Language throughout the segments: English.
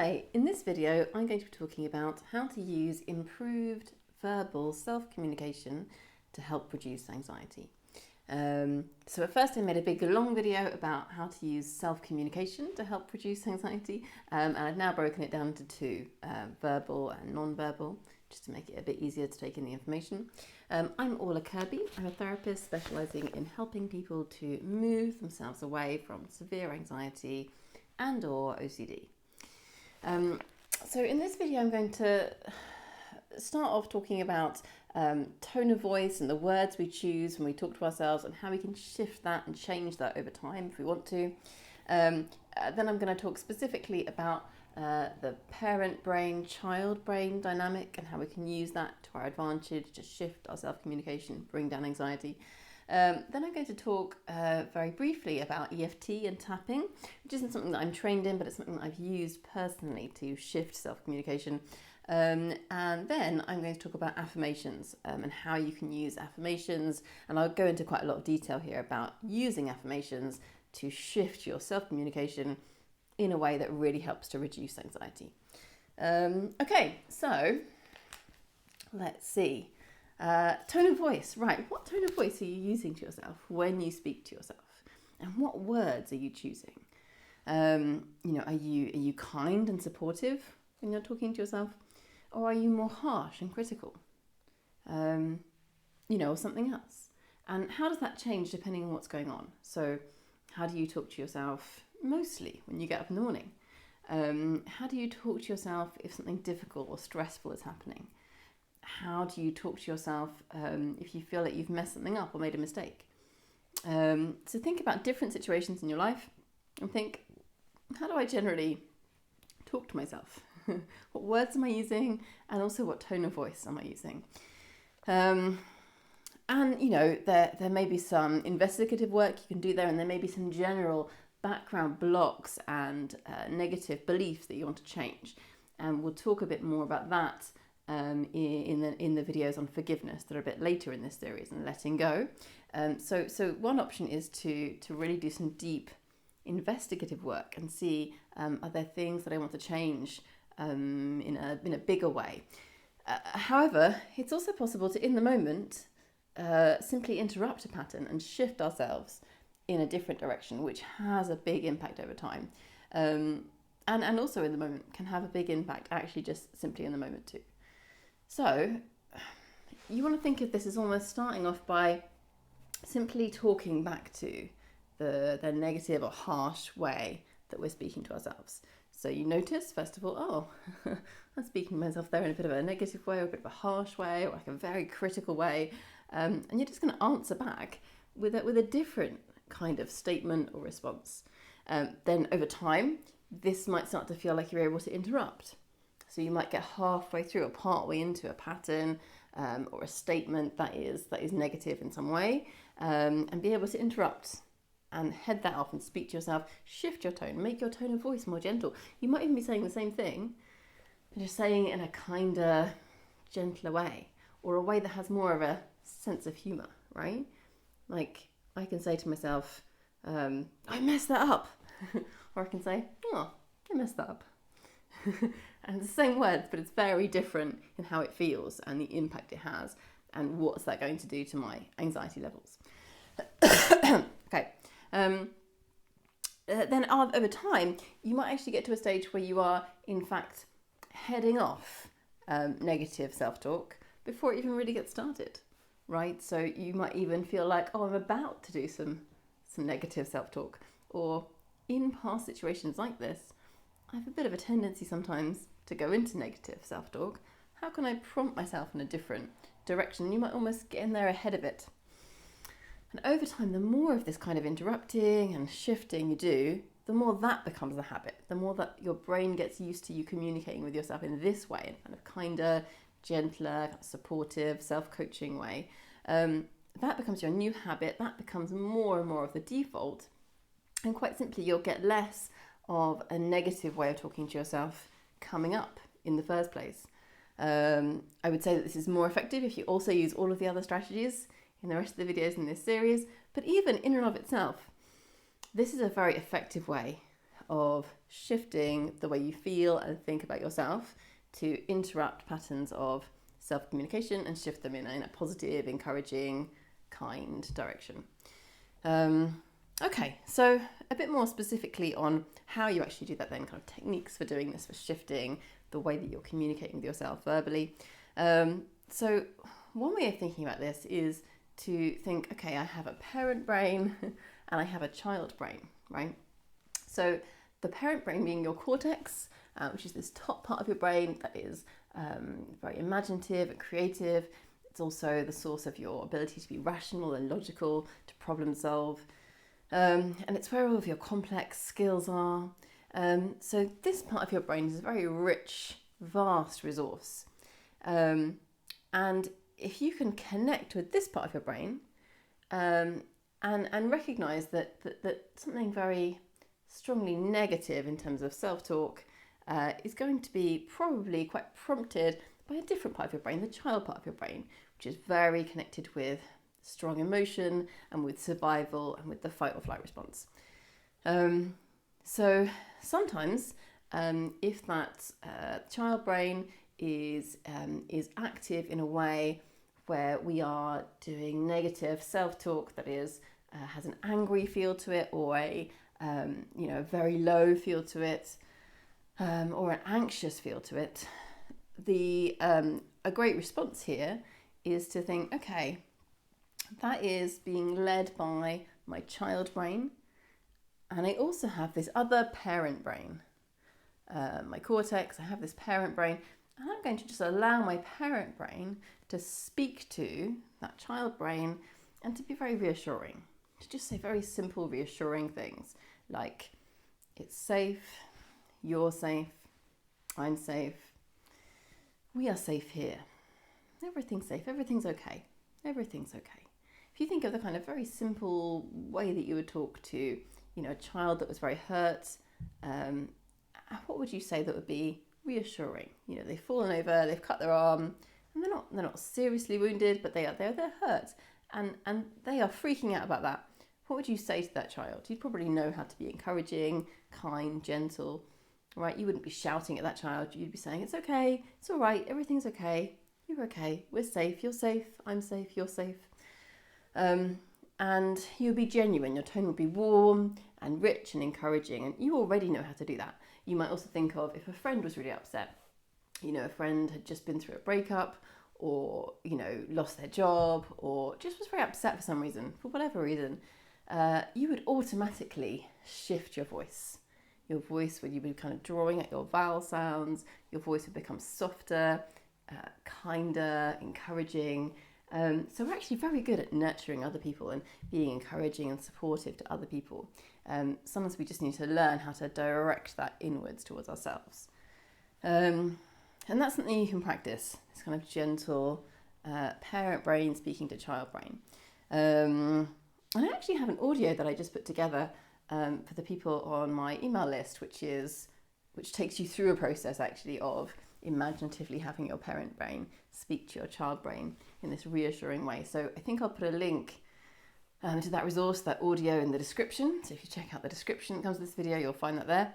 Hi, in this video I'm going to be talking about how to use improved verbal self-communication to help reduce anxiety. So at first I made a big long video about how to use self-communication to help reduce anxiety, and I've now broken it down into two, verbal and non-verbal, just to make it a bit easier to take in the information. I'm Orla Kirby. I'm a therapist specialising in helping people to move themselves away from severe anxiety and or OCD. So in this video I'm going to start off talking about tone of voice and the words we choose when we talk to ourselves and how we can shift that and change that over time if we want to. Then I'm going to talk specifically about the parent brain, child brain dynamic and how we can use that to our advantage to shift our self-communication, bring down anxiety. Then I'm going to talk very briefly about EFT and tapping, which isn't something that I'm trained in, but it's something that I've used personally to shift self-communication. And then I'm going to talk about affirmations and how you can use affirmations. And I'll go into quite a lot of detail here about using affirmations to shift your self-communication in a way that really helps to reduce anxiety. Okay, so let's see. Tone of voice, right? What tone of voice are you using to yourself when you speak to yourself? And what words are you choosing? Are you kind and supportive when you're talking to yourself? Or are you more harsh and critical? Or something else? And how does that change depending on what's going on? So how do you talk to yourself mostly when you get up in the morning? How do you talk to yourself if something difficult or stressful is happening? How do you talk to yourself if you feel that you've messed something up or made a mistake? So think about different situations in your life and think, how do I generally talk to myself? What words am I using? And also what tone of voice am I using? There may be some investigative work you can do there, and there may be some general background blocks and negative beliefs that you want to change. And we'll talk a bit more about that in the videos on forgiveness that are a bit later in this series and letting go. So one option is to really do some deep investigative work and see are there things that I want to change in a bigger way. However, it's also possible to, in the moment, simply interrupt a pattern and shift ourselves in a different direction, which has a big impact over time. And also in the moment can have a big impact actually just simply in the moment too. So you want to think of this as almost starting off by simply talking back to the negative or harsh way that we're speaking to ourselves. So you notice, first of all, I'm speaking to myself there in a bit of a negative way or a bit of a harsh way or like a very critical way. And you're just going to answer back with a different kind of statement or response. Then over time, this might start to feel like you're able to interrupt. So you might get halfway through or partway into a pattern or a statement that is negative in some way, and be able to interrupt and head that off and speak to yourself, shift your tone, make your tone of voice more gentle. You might even be saying the same thing, but just saying it in a kinder, gentler way, or a way that has more of a sense of humour, right? Like I can say to myself, I messed that up. Or I can say, oh, I messed that up. And it's the same words, but it's very different in how it feels and the impact it has and what's that going to do to my anxiety levels. Okay. Then over time, you might actually get to a stage where you are, in fact, heading off negative self-talk before it even really gets started, right? So you might even feel like, oh, I'm about to do some negative self-talk. Or in past situations like this, I have a bit of a tendency sometimes to go into negative self-talk. How can I prompt myself in a different direction? You might almost get in there ahead of it. And over time, the more of this kind of interrupting and shifting you do, the more that becomes a habit, the more that your brain gets used to you communicating with yourself in this way, in kind of kinder, gentler, supportive, self-coaching way. That becomes your new habit. That becomes more and more of the default. And quite simply, you'll get less of a negative way of talking to yourself coming up in the first place. I would say that this is more effective if you also use all of the other strategies in the rest of the videos in this series, but even in and of itself, this is a very effective way of shifting the way you feel and think about yourself to interrupt patterns of self-communication and shift them in a positive, encouraging, kind direction. Okay, so a bit more specifically on how you actually do that then, kind of techniques for doing this, for shifting the way that you're communicating with yourself verbally. So one way of thinking about this is to think, okay, I have a parent brain and I have a child brain, right? So the parent brain being your cortex, which is this top part of your brain that is very imaginative and creative. It's also the source of your ability to be rational and logical, to problem solve. And it's where all of your complex skills are. So this part of your brain is a very rich, vast resource. And if you can connect with this part of your brain and recognize that something very strongly negative in terms of self-talk is going to be probably quite prompted by a different part of your brain, the child part of your brain, which is very connected with strong emotion and with survival and with the fight or flight response. So sometimes if that child brain is active in a way where we are doing negative self-talk that is has an angry feel to it, or a very low feel to it, or an anxious feel to it, a great response here is to think, okay, that is being led by my child brain, and I also have this other parent brain, my cortex. I have this parent brain, and I'm going to just allow my parent brain to speak to that child brain and to be very reassuring, to just say very simple reassuring things like, it's safe, you're safe, I'm safe, we are safe here, everything's safe, everything's okay, everything's okay. If you think of the kind of very simple way that you would talk to, a child that was very hurt, what would you say that would be reassuring? They've fallen over, they've cut their arm, and they're not seriously wounded, but they're hurt, and they are freaking out about that. What would you say to that child? You'd probably know how to be encouraging, kind, gentle, right? You wouldn't be shouting at that child. You'd be saying, it's okay, it's all right, everything's okay, you're okay, we're safe, you're safe, I'm safe, you're safe. And you'll be genuine. Your tone will be warm and rich and encouraging, and you already know how to do that. You might also think of if a friend was really upset, a friend had just been through a breakup, or lost their job, or just was very upset for some reason, for whatever reason, you would automatically shift your voice. Your voice, when you would be kind of drawing at your vowel sounds, your voice would become softer, kinder, encouraging. So we're actually very good at nurturing other people and being encouraging and supportive to other people. Sometimes we just need to learn how to direct that inwards towards ourselves. And that's something you can practice, this kind of gentle parent brain speaking to child brain. And I actually have an audio that I just put together for the people on my email list, which takes you through a process actually of imaginatively having your parent brain speak to your child brain in this reassuring way. So I think I'll put a link to that resource, that audio, in the description. So if you check out the description that comes with this video, you'll find that there.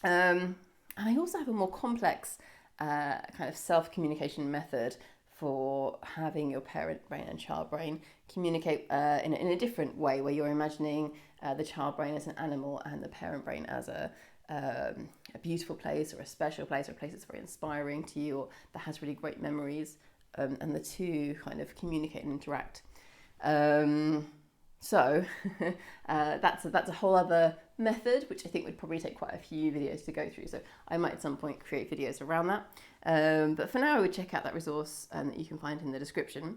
And I also have a more complex kind of self-communication method for having your parent brain and child brain communicate in a different way, where you're imagining the child brain as an animal and the parent brain as a beautiful place, or a special place, or a place that's very inspiring to you, or that has really great memories, and the two kind of communicate and interact. So that's a whole other method, which I think would probably take quite a few videos to go through. So I might at some point create videos around that. But for now, I would check out that resource that you can find in the description.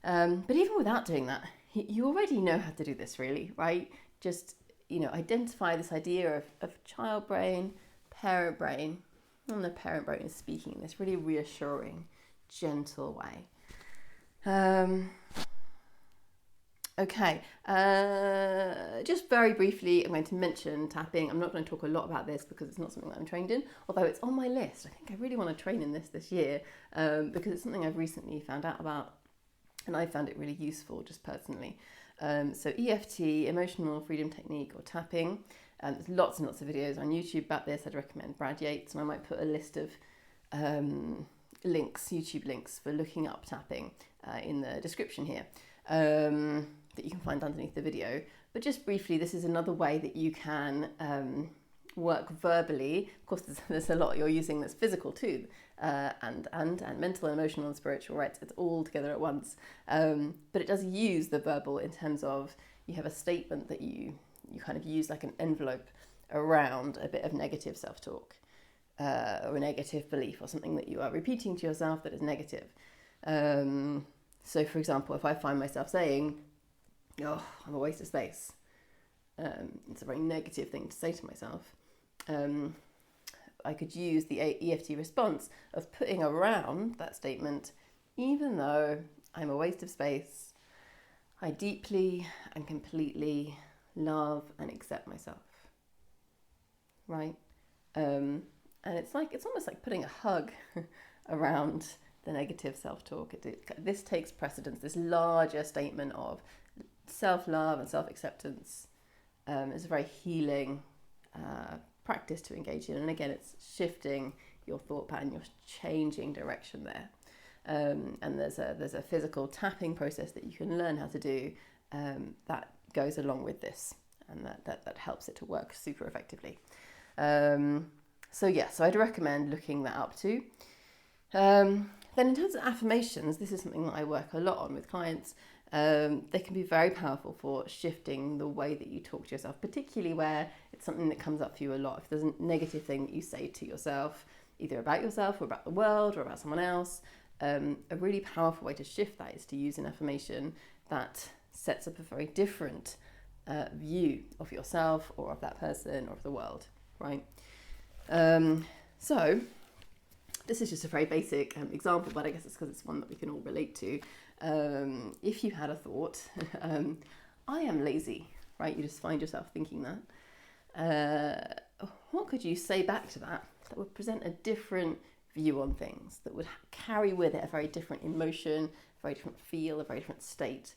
But even without doing that, you already know how to do this, really, right? Just identify this idea of child brain, parent brain, and the parent brain is speaking in this really reassuring, gentle way. Okay, just very briefly, I'm going to mention tapping. I'm not going to talk a lot about this because it's not something that I'm trained in, although it's on my list. I think I really want to train in this year because it's something I've recently found out about, and I found it really useful just personally. So EFT, emotional freedom technique, or tapping. There's lots and lots of videos on YouTube about this. I'd recommend Brad Yates, and I might put a list of YouTube links for looking up tapping in the description here, that you can find underneath the video. But just briefly, this is another way that you can work verbally. Of course, there's a lot you're using that's physical too, and mental and emotional and spiritual, right? It's all together at once. But it does use the verbal in terms of you have a statement that you kind of use like an envelope around a bit of negative self-talk, or a negative belief, or something that you are repeating to yourself that is negative. So for example, if I find myself saying, "Oh, I'm a waste of space," it's a very negative thing to say to myself. I could use the EFT response of putting around that statement, "Even though I'm a waste of space, I deeply and completely love and accept myself." Right? And it's almost like putting a hug around the negative self-talk. This takes precedence, this larger statement of self-love and self-acceptance. It's a very healing practice to engage in. And again, it's shifting your thought pattern, you're changing direction there. And there's a physical tapping process that you can learn how to do that goes along with this, and that helps it to work super effectively. So I'd recommend looking that up too. Then in terms of affirmations, this is something that I work a lot on with clients. They can be very powerful for shifting the way that you talk to yourself, particularly where it's something that comes up for you a lot. If there's a negative thing that you say to yourself, either about yourself or about the world or about someone else, a really powerful way to shift that is to use an affirmation that sets up a very different view of yourself or of that person or of the world, right? So this is just a very basic example, but I guess it's because it's one that we can all relate to. If you had a thought, "I am lazy," right? You just find yourself thinking that. What could you say back to that would present a different view on things, that would carry with it a very different emotion, a very different feel, a very different state?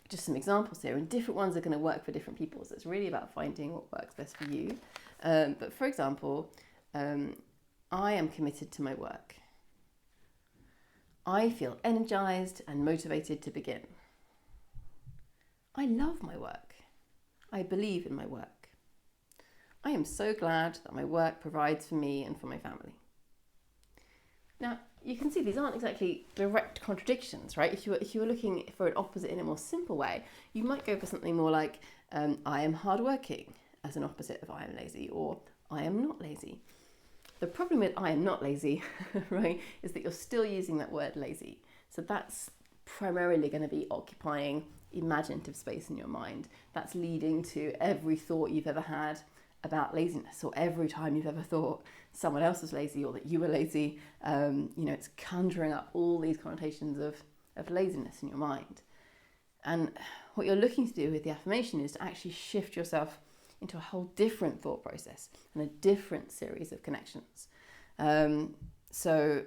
Just some examples here, and different ones are going to work for different people, so it's really about finding what works best for you. But for example, "I am committed to my work. I feel energized and motivated to begin. I love my work. I believe in my work. I am so glad that my work provides for me and for my family." Now, you can see these aren't exactly direct contradictions, right? If you were looking for an opposite in a more simple way, you might go for something more like, "I am hardworking," as an opposite of "I am lazy," or "I am not lazy." The problem with "I am not lazy," right, is that you're still using that word lazy. So that's primarily going to be occupying imaginative space in your mind. That's leading to every thought you've ever had about laziness, or every time you've ever thought someone else was lazy or that you were lazy. It's conjuring up all these connotations of laziness in your mind. And what you're looking to do with the affirmation is to actually shift yourself into a whole different thought process and a different series of connections. So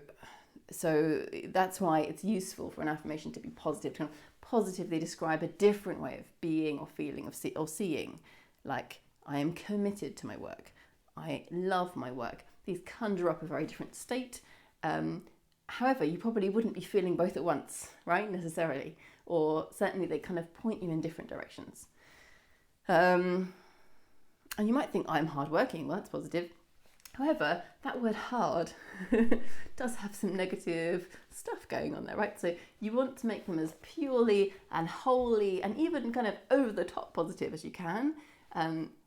that's why it's useful for an affirmation to be positive, to positively describe a different way of being or feeling or seeing. Like, "I am committed to my work. I love my work." These conjure up a very different state. However, you probably wouldn't be feeling both at once, right, necessarily. Or certainly they kind of point you in different directions. And you might think, "I'm hardworking." Well, that's positive. However, that word "hard" does have some negative stuff going on there, right? So you want to make them as purely and wholly and even kind of over the top positive as you can,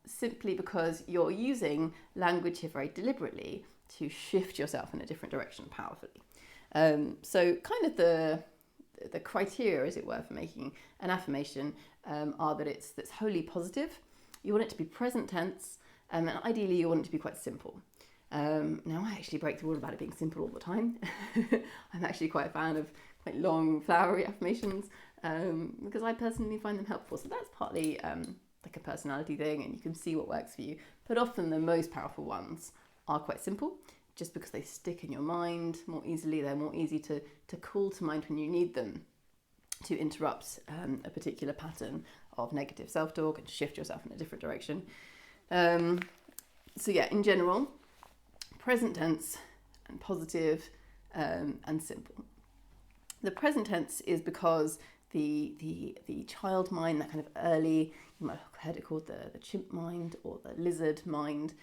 simply because you're using language here very deliberately to shift yourself in a different direction powerfully. So kind of the criteria, as it were, for making an affirmation are that that's wholly positive. You want it to be present tense, and ideally you want it to be quite simple. Now, I actually break the rule about it being simple all the time. I'm actually quite a fan of quite long, flowery affirmations because I personally find them helpful. So that's partly like a personality thing, and you can see what works for you. But often the most powerful ones are quite simple, just because they stick in your mind more easily. They're more easy to call to mind when you need them. to interrupt a particular pattern of negative self-talk and shift yourself in a different direction. So yeah, in general, present tense and positive and simple. The present tense is because the child mind, that kind of early, you might have heard it called the chimp mind or the lizard mind,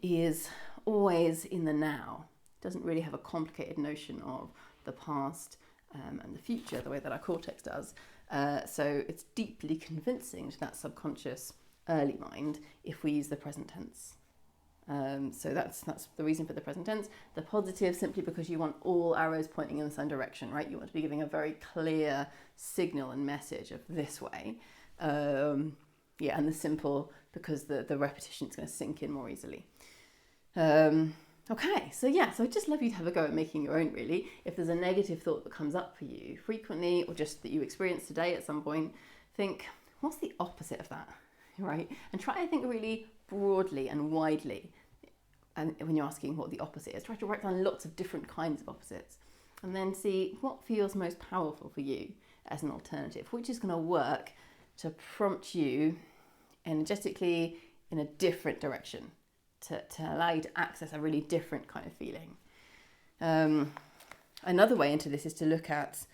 is always in the now. It doesn't really have a complicated notion of the past and the future the way that our cortex does. So it's deeply convincing to that subconscious early mind if we use the present tense. So that's the reason for the present tense. The positive, simply because you want all arrows pointing in the same direction, right? You want to be giving a very clear signal and message of this way. And the simple, because the repetition is going to sink in more easily. Okay, so I'd just love you to have a go at making your own, really. If there's a negative thought that comes up for you frequently, or just that you experience today at some point, think, what's the opposite of that, right? And try to think really broadly and widely. And when you're asking what the opposite is, try to write down lots of different kinds of opposites and then see what feels most powerful for you as an alternative, which is going to work to prompt you energetically in a different direction, to allow you to access a really different kind of feeling. Another way into this is to look at,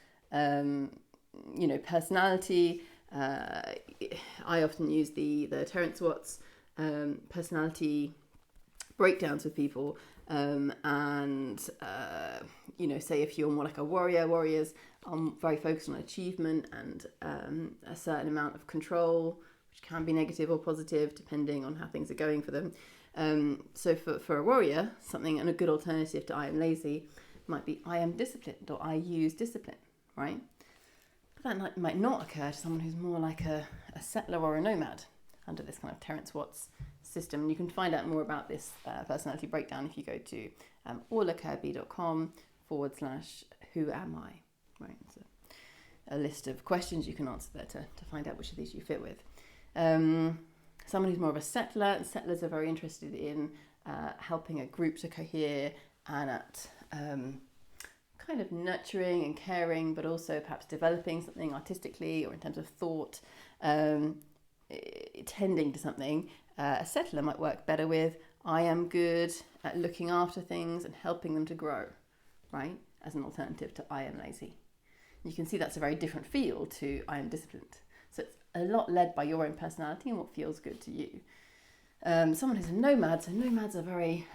personality. I often use the Terence Watts personality breakdowns with people, say if you're more like a warriors are very focused on achievement and a certain amount of control, which can be negative or positive depending on how things are going for them. So for a warrior, something and a good alternative to I am lazy might be I am disciplined or I use discipline, right? But that might not occur to someone who's more like a settler or a nomad under this kind of Terence Watts system. And you can find out more about this personality breakdown if you go to orlakirby.com/who am I, right? So a list of questions you can answer there to find out which of these you fit with. Someone who's more of a settler, and settlers are very interested in helping a group to cohere and at kind of nurturing and caring, but also perhaps developing something artistically or in terms of thought, tending to something. A settler might work better with I am good at looking after things and helping them to grow, right? As an alternative to I am lazy. You can see that's a very different feel to I am disciplined. So it's a lot led by your own personality and what feels good to you. Someone who's a nomad, so nomads are very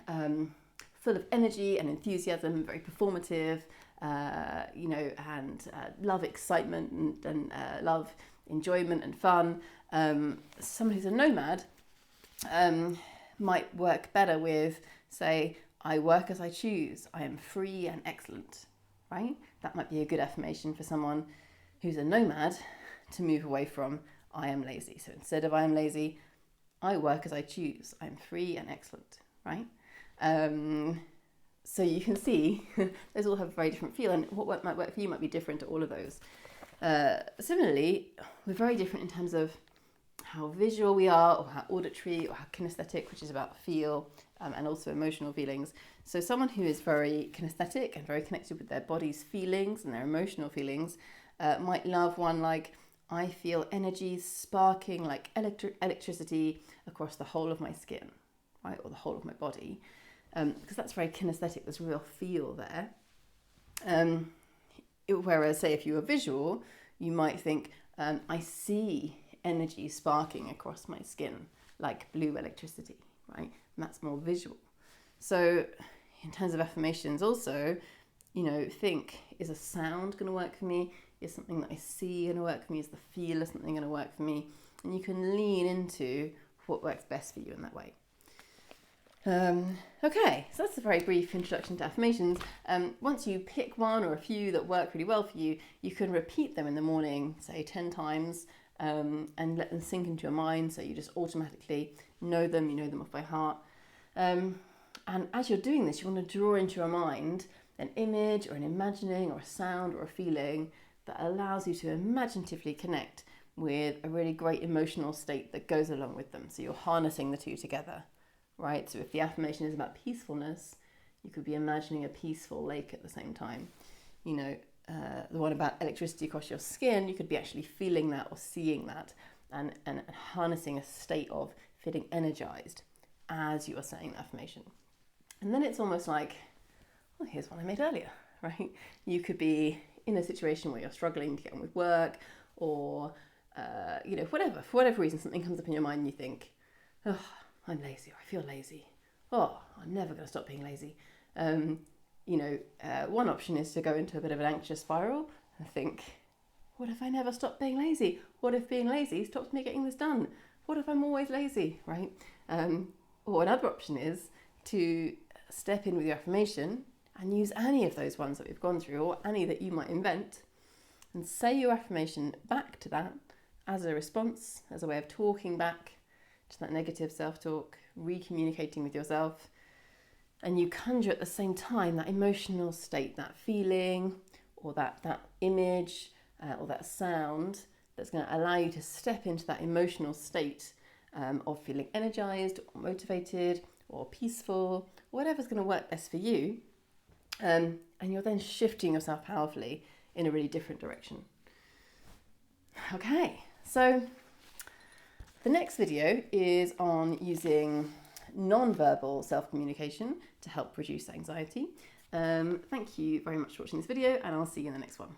full of energy and enthusiasm, very performative, and love excitement and love enjoyment and fun. Someone who's a nomad might work better with, say, I work as I choose, I am free and excellent, right? That might be a good affirmation for someone who's a nomad to move away from I am lazy. So instead of I am lazy, I work as I choose, I am free and excellent, right? So you can see those all have a very different feel, and what might work for you might be different to all of those. Similarly, we're very different in terms of how visual we are, or how auditory, or how kinesthetic, which is about feel, and also emotional feelings. So someone who is very kinesthetic and very connected with their body's feelings and their emotional feelings might love one like, I feel energy sparking like electricity across the whole of my skin, right, or the whole of my body, because that's very kinesthetic, there's real feel there. Whereas, say, if you were visual, you might think, I see energy sparking across my skin like blue electricity, right? And that's more visual. So in terms of affirmations also, think, is a sound going to work for me? Is something that I see going to work for me? Is the feel of something going to work for me? And you can lean into what works best for you in that way. Okay, so that's a very brief introduction to affirmations. Once you pick one or a few that work really well for you, you can repeat them in the morning, say 10 times, and let them sink into your mind, so you just automatically know them, you know them off by heart. And as you're doing this, you want to draw into your mind an image or an imagining or a sound or a feeling that allows you to imaginatively connect with a really great emotional state that goes along with them. So you're harnessing the two together, right? So if the affirmation is about peacefulness, you could be imagining a peaceful lake at the same time. the one about electricity across your skin, you could be actually feeling that or seeing that and harnessing a state of feeling energized as you are saying the affirmation. And then it's almost like, well, here's one I made earlier, right? You could be in a situation where you're struggling to get on with work, or for whatever reason, something comes up in your mind and you think, oh, I'm lazy, or I feel lazy. Oh, I'm never going to stop being lazy. One option is to go into a bit of an anxious spiral and think, what if I never stop being lazy? What if being lazy stops me getting this done? What if I'm always lazy, right? Or another option is to step in with your affirmation and use any of those ones that we've gone through, or any that you might invent, and say your affirmation back to that as a response, as a way of talking back to that negative self-talk, re-communicating with yourself. And you conjure at the same time that emotional state, that feeling, or that image, or that sound that's going to allow you to step into that emotional state of feeling energized, or motivated, or peaceful, whatever's going to work best for you. And you're then shifting yourself powerfully in a really different direction. Okay, so the next video is on using non-verbal self-communication to help reduce anxiety. Thank you very much for watching this video, and I'll see you in the next one.